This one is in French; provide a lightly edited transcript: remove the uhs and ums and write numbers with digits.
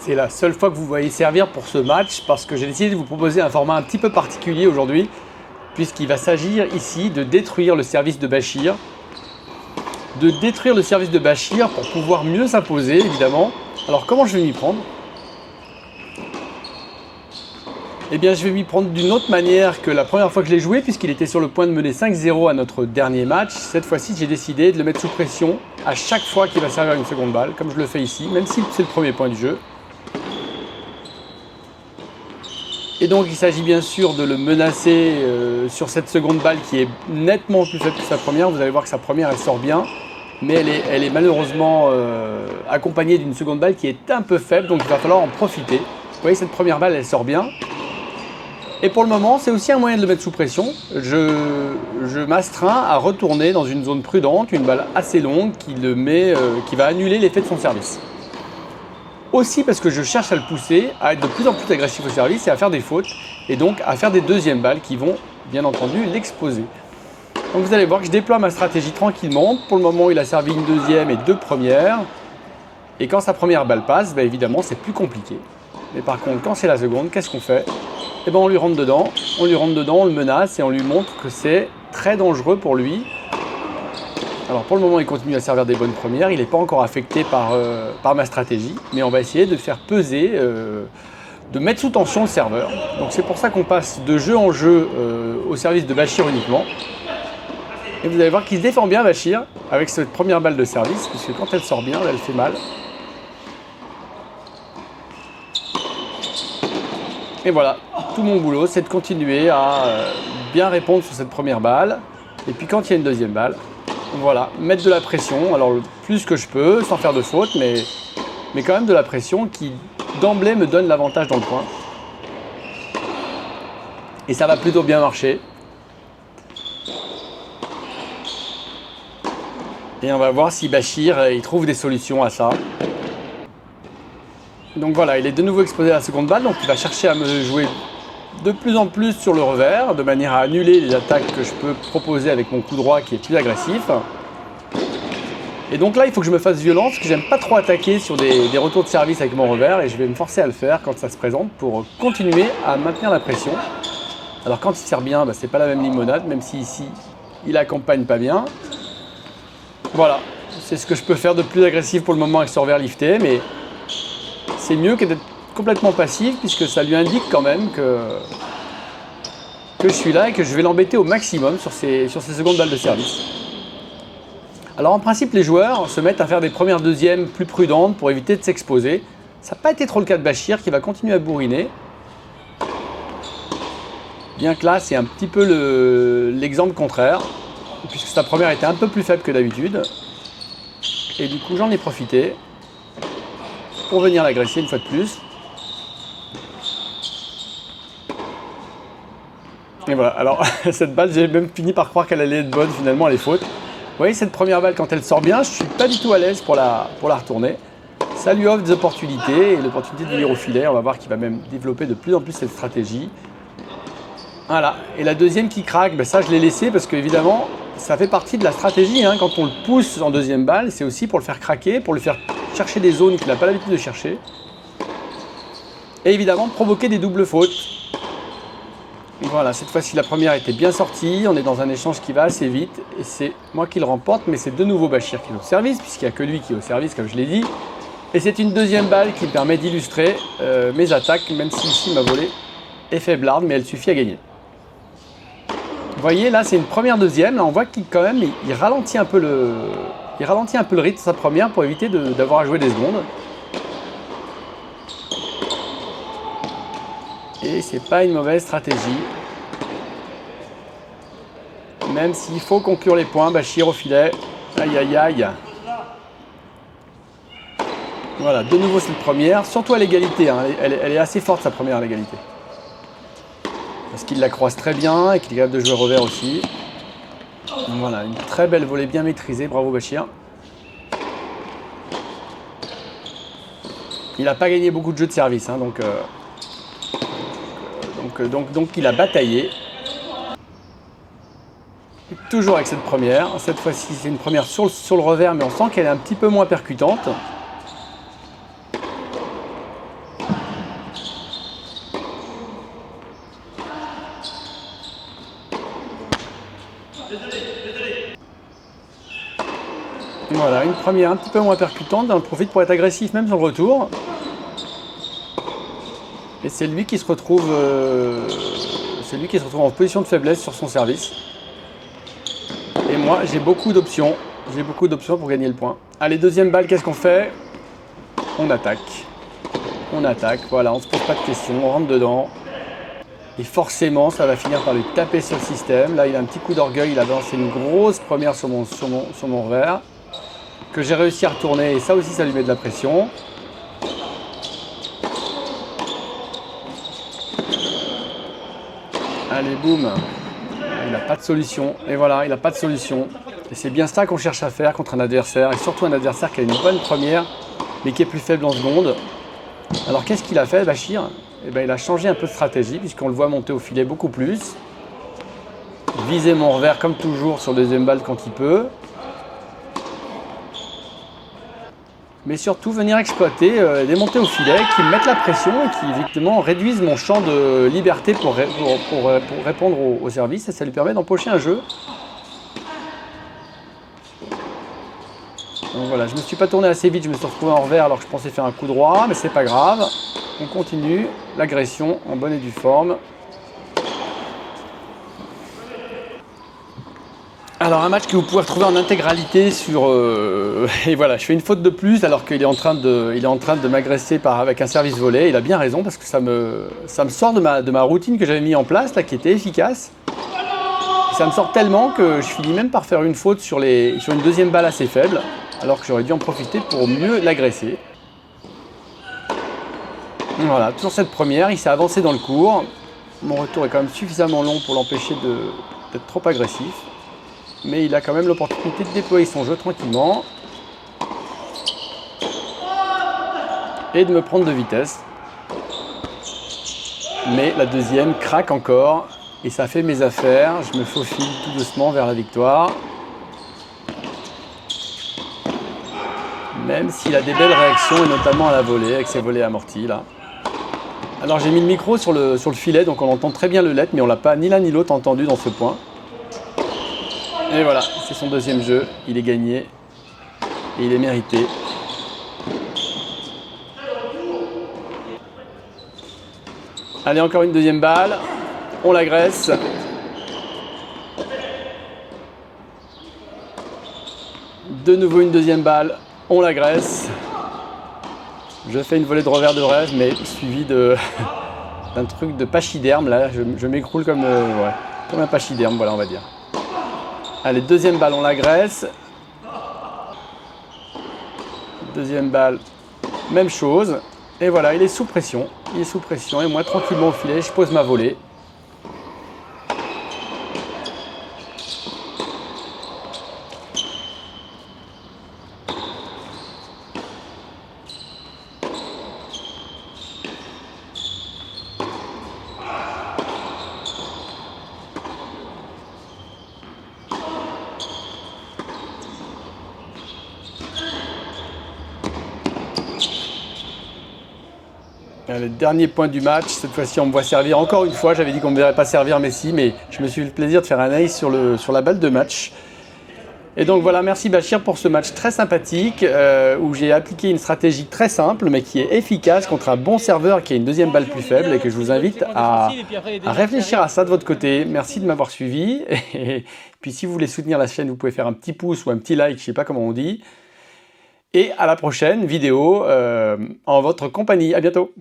C'est la seule fois que vous voyez servir pour ce match parce que j'ai décidé de vous proposer un format un petit peu particulier aujourd'hui puisqu'il va s'agir ici de détruire le service de Bachir. De détruire le service de Bachir pour pouvoir mieux s'imposer évidemment. Alors comment je vais m'y prendre? Eh bien je vais m'y prendre d'une autre manière que la première fois que je l'ai joué puisqu'il était sur le point de mener 5-0 à notre dernier match. Cette fois-ci j'ai décidé de le mettre sous pression à chaque fois qu'il va servir une seconde balle, comme je le fais ici, même si c'est le premier point du jeu. Et donc il s'agit bien sûr de le menacer sur cette seconde balle qui est nettement plus faible que sa première. Vous allez voir que sa première elle sort bien, mais elle est malheureusement accompagnée d'une seconde balle qui est un peu faible, donc il va falloir en profiter. Vous voyez, cette première balle elle sort bien. Et pour le moment c'est aussi un moyen de le mettre sous pression. Je m'astreins à retourner dans une zone prudente, une balle assez longue qui va annuler l'effet de son service. Aussi parce que je cherche à le pousser à être de plus en plus agressif au service et à faire des fautes et donc à faire des deuxièmes balles qui vont bien entendu l'exposer. Donc vous allez voir que je déploie ma stratégie tranquillement. Pour le moment il a servi une deuxième et deux premières et quand sa première balle passe, bah évidemment c'est plus compliqué. Mais par contre quand c'est la seconde, qu'est-ce qu'on fait? Eh ben on lui rentre dedans, on le menace et on lui montre que c'est très dangereux pour lui. Alors pour le moment il continue à servir des bonnes premières, il n'est pas encore affecté par ma stratégie, mais on va essayer de faire peser, de mettre sous tension le serveur. Donc c'est pour ça qu'on passe de jeu en jeu au service de Bachir uniquement. Et vous allez voir qu'il se défend bien Bachir avec cette première balle de service, puisque quand elle sort bien, elle fait mal. Et voilà, tout mon boulot c'est de continuer à bien répondre sur cette première balle. Et puis quand il y a une deuxième balle, voilà, mettre de la pression, alors le plus que je peux, sans faire de faute, mais quand même de la pression qui d'emblée me donne l'avantage dans le point. Et ça va plutôt bien marcher. Et on va voir si Bachir il trouve des solutions à ça. Donc voilà, il est de nouveau exposé à la seconde balle, donc il va chercher à me jouer de plus en plus sur le revers, de manière à annuler les attaques que je peux proposer avec mon coup droit qui est plus agressif. Et donc là, il faut que je me fasse violence, parce que j'aime pas trop attaquer sur des retours de service avec mon revers, et je vais me forcer à le faire quand ça se présente pour continuer à maintenir la pression. Alors quand il sert bien, bah, c'est pas la même limonade, même si ici, il accompagne pas bien. Voilà, c'est ce que je peux faire de plus agressif pour le moment avec ce revers lifté, mais c'est mieux que d'être complètement passif puisque ça lui indique quand même que je suis là et que je vais l'embêter au maximum sur ces secondes balles de service. Alors en principe les joueurs se mettent à faire des premières deuxièmes plus prudentes pour éviter de s'exposer. Ça n'a pas été trop le cas de Bachir qui va continuer à bourriner. Bien que là c'est un petit peu l'exemple contraire puisque sa première était un peu plus faible que d'habitude. Et du coup j'en ai profité pour venir l'agresser une fois de plus. Et voilà, alors cette balle, j'ai même fini par croire qu'elle allait être bonne, finalement elle est faute. Vous voyez cette première balle, quand elle sort bien, je ne suis pas du tout à l'aise pour la retourner. Ça lui offre des opportunités, et l'opportunité de venir au filet, on va voir qu'il va même développer de plus en plus cette stratégie. Voilà, et la deuxième qui craque, ben ça je l'ai laissé parce qu'évidemment, ça fait partie de la stratégie, hein. Quand on le pousse en deuxième balle, c'est aussi pour le faire craquer, pour lui faire chercher des zones qu'il n'a pas l'habitude de chercher. Et évidemment, provoquer des doubles fautes. Voilà, cette fois-ci la première était bien sortie, on est dans un échange qui va assez vite et c'est moi qui le remporte, mais c'est de nouveau Bachir qui est au service, puisqu'il n'y a que lui qui est au service comme je l'ai dit. Et c'est une deuxième balle qui me permet d'illustrer mes attaques, même si ici ma volée est faiblarde, mais elle suffit à gagner. Vous voyez, là c'est une première deuxième, là on voit qu'il quand même il ralentit un peu le rythme de sa première pour éviter d'avoir à jouer des secondes. Et c'est pas une mauvaise stratégie. Même s'il faut conclure les points, Bachir au filet. Aïe aïe aïe. Voilà, de nouveau cette première, surtout à l'égalité. Hein. Elle est assez forte sa première à l'égalité. Parce qu'il la croise très bien et qu'il est capable de jouer revers aussi. Donc voilà, une très belle volée bien maîtrisée. Bravo Bachir. Il n'a pas gagné beaucoup de jeux de service, hein, donc il a bataillé. Et toujours avec cette première. Cette fois-ci, c'est une première sur le revers, mais on sent qu'elle est un petit peu moins percutante. Voilà, une première un petit peu moins percutante, on en profite pour être agressif même sur le retour. Et c'est lui qui se retrouve en position de faiblesse sur son service. Et moi, j'ai beaucoup d'options. J'ai beaucoup d'options pour gagner le point. Allez, deuxième balle, qu'est-ce qu'on fait? On attaque. On attaque, voilà, on se pose pas de questions, on rentre dedans. Et forcément, ça va finir par lui taper sur le système. Là, il a un petit coup d'orgueil, il a lancé une grosse première sur mon revers. Que j'ai réussi à retourner, et ça aussi, ça lui met de la pression. Allez, boum. Il n'a pas de solution. Et voilà, il n'a pas de solution. Et c'est bien ça qu'on cherche à faire contre un adversaire. Et surtout un adversaire qui a une bonne première, mais qui est plus faible en seconde. Alors, qu'est-ce qu'il a fait, Bachir? Eh ben, il a changé un peu de stratégie, puisqu'on le voit monter au filet beaucoup plus. Viser mon revers, comme toujours, sur deuxième balle quand il peut. Mais surtout venir exploiter des montées au filet qui me mettent la pression et qui effectivement réduisent mon champ de liberté pour répondre au service, et ça lui permet d'empocher un jeu. Donc voilà, je ne me suis pas tourné assez vite, je me suis retrouvé en revers alors que je pensais faire un coup droit, mais c'est pas grave. On continue l'agression en bonne et due forme. Alors un match que vous pouvez retrouver en intégralité sur... et voilà, je fais une faute de plus alors qu'il est en train de m'agresser avec un service volé. Il a bien raison parce que ça me sort de ma routine que j'avais mis en place, là, qui était efficace. Et ça me sort tellement que je finis même par faire une faute sur une deuxième balle assez faible, alors que j'aurais dû en profiter pour mieux l'agresser. Voilà, toujours cette première, il s'est avancé dans le court. Mon retour est quand même suffisamment long pour l'empêcher d'être trop agressif. Mais il a quand même l'opportunité de déployer son jeu tranquillement. Et de me prendre de vitesse. Mais la deuxième craque encore. Et ça fait mes affaires. Je me faufile tout doucement vers la victoire. Même s'il a des belles réactions, et notamment à la volée, avec ses volées amorties là. Alors j'ai mis le micro sur le filet, donc on entend très bien le let, mais on l'a pas ni l'un ni l'autre entendu dans ce point. Et voilà, c'est son deuxième jeu, il est gagné et il est mérité. Allez, encore une deuxième balle, on l'agresse. De nouveau une deuxième balle, on l'agresse. Je fais une volée de revers de rêve, mais suivi d'un truc de pachyderme, là, je m'écroule comme un pachyderme, voilà, on va dire. Allez, deuxième balle, on l'agresse. Deuxième balle, même chose. Et voilà, il est sous pression. Il est sous pression. Et moi, tranquillement au filet, je pose ma volée. Le dernier point du match, cette fois-ci on me voit servir encore une fois, j'avais dit qu'on ne me verrait pas servir Messi, mais je me suis fait le plaisir de faire un ace sur la balle de match. Et donc voilà, merci Bachir pour ce match très sympathique, où j'ai appliqué une stratégie très simple, mais qui est efficace contre un bon serveur qui a une deuxième balle plus faible, et que je vous invite à réfléchir à ça de votre côté. Merci de m'avoir suivi, et puis si vous voulez soutenir la chaîne, vous pouvez faire un petit pouce ou un petit like, je ne sais pas comment on dit. Et à la prochaine vidéo en votre compagnie. À bientôt.